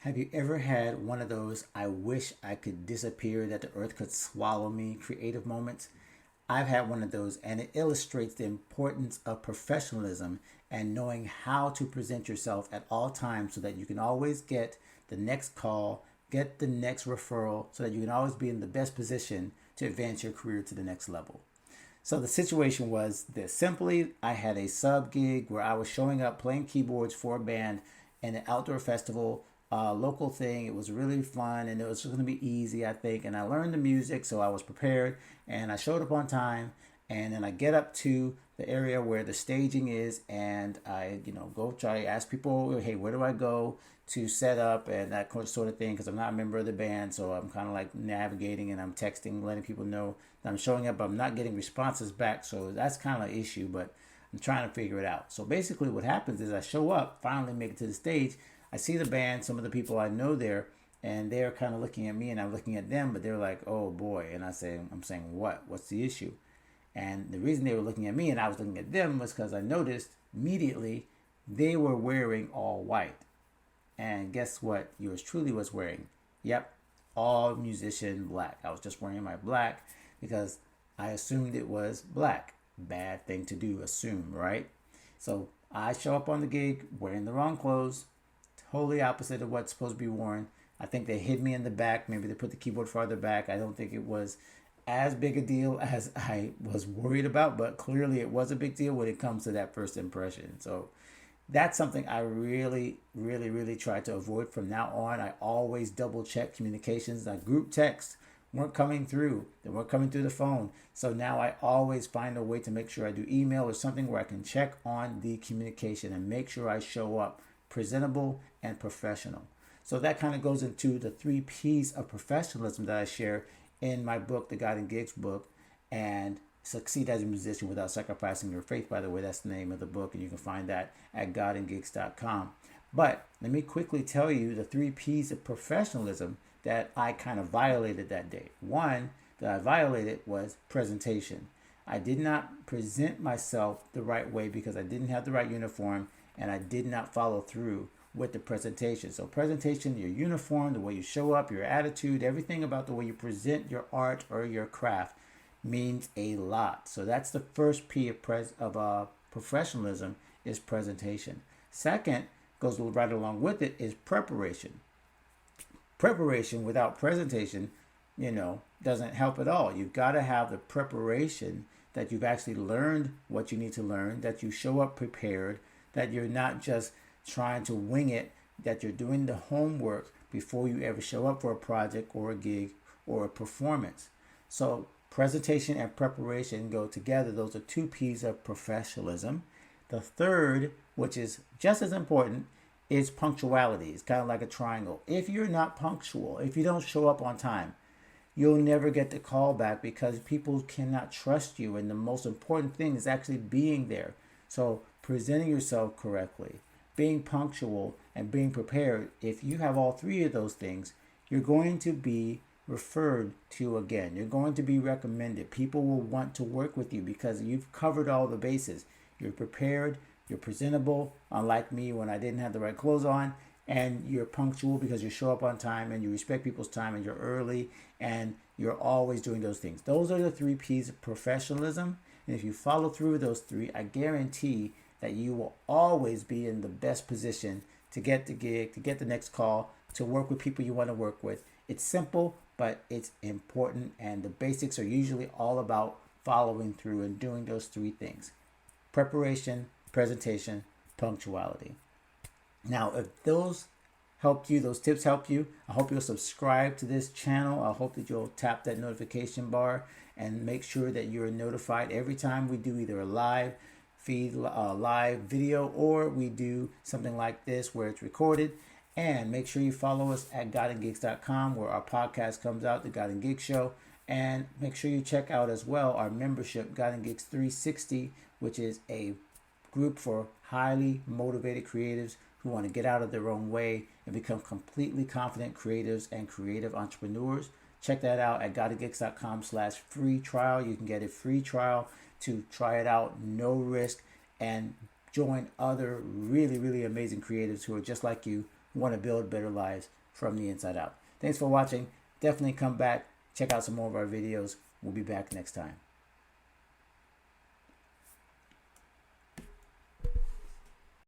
Have you ever had one of those I wish I could disappear, that the earth could swallow me creative moments? I've had one of those, and it illustrates the importance of professionalism and knowing how to present yourself at all times so that you can always get the next call, get the next referral, so that you can always be in the best position to advance your career to the next level. So the situation was this. Simply, I had a sub gig where I was showing up playing keyboards for a band in an outdoor festival, local thing. It was really fun and it was going to be easy, I think. And I learned the music, so I was prepared and I showed up on time. And then I get up to the area where the staging is, and I, go try to ask people, hey, where do I go to set up and that sort of thing, because I'm not a member of the band, so I'm kind of like navigating and I'm texting, letting people know that I'm showing up, but I'm not getting responses back, so that's kind of an issue, but I'm trying to figure it out. So basically what happens is I show up, finally make it to the stage, I see the band, some of the people I know there, and they're kind of looking at me and I'm looking at them, but they're like, oh boy, and I'm saying, what's the issue? And the reason they were looking at me and I was looking at them was because I noticed immediately they were wearing all white. And guess what yours truly was wearing? Yep, all musician black. I was just wearing my black because I assumed it was black. Bad thing to do, assume, right? So I show up on the gig wearing the wrong clothes, totally opposite of what's supposed to be worn. I think they hid me in the back. Maybe they put the keyboard farther back. I don't think it was as big a deal as I was worried about, but clearly it was a big deal when it comes to that first impression. So that's something I really, really, really try to avoid from now on. I always double check communications. Like group texts weren't coming through. They weren't coming through the phone. So now I always find a way to make sure I do email or something where I can check on the communication and make sure I show up presentable and professional. So that kind of goes into the 3 P's of professionalism that I share in my book, the God and Gigs book, and Succeed as a Musician Without Sacrificing Your Faith. By the way, that's the name of the book, and you can find that at godandgigs.com. But let me quickly tell you the 3 P's of professionalism that I kind of violated that day. One that I violated was presentation. I did not present myself the right way because I didn't have the right uniform, and I did not follow through with the presentation. So presentation, your uniform, the way you show up, your attitude, everything about the way you present your art or your craft means a lot. So that's the first P of professionalism, is presentation. Second, goes right along with it, is preparation. Preparation without presentation, doesn't help at all. You've got to have the preparation, that you've actually learned what you need to learn, that you show up prepared, that you're not just trying to wing it, that you're doing the homework before you ever show up for a project or a gig or a performance. So presentation and preparation go together. Those are 2 P's of professionalism. The third, which is just as important, is punctuality. It's kind of like a triangle. If you're not punctual, if you don't show up on time, you'll never get the call back because people cannot trust you. And the most important thing is actually being there. So presenting yourself correctly, being punctual, and being prepared. If you have all 3 of those things, you're going to be referred to again. You're going to be recommended. People will want to work with you because you've covered all the bases. You're prepared, you're presentable, unlike me when I didn't have the right clothes on, and you're punctual because you show up on time and you respect people's time and you're early and you're always doing those things. Those are the 3 P's of professionalism. And if you follow through with those 3, I guarantee that you will always be in the best position to get the gig, to get the next call, to work with people you want to work with. It's simple, but it's important, and the basics are usually all about following through and doing those 3 things: preparation, presentation, punctuality. Now, if those helped you, those tips helped you, I hope you'll subscribe to this channel. I hope that you'll tap that notification bar and make sure that you're notified every time we do either a live feed, live video, or we do something like this where it's recorded. And make sure you follow us at godandgigs.com, where our podcast comes out, the God and Gigs Show. And make sure you check out as well our membership, God and Gigs 360, which is a group for highly motivated creatives who want to get out of their own way and become completely confident creatives and creative entrepreneurs. Check that out at godandgigs.com/free trial. You can get a free trial to try it out, no risk, and join other really, really amazing creatives who are just like you, who want to build better lives from the inside out. Thanks for watching. Definitely come back, check out some more of our videos. We'll be back next time.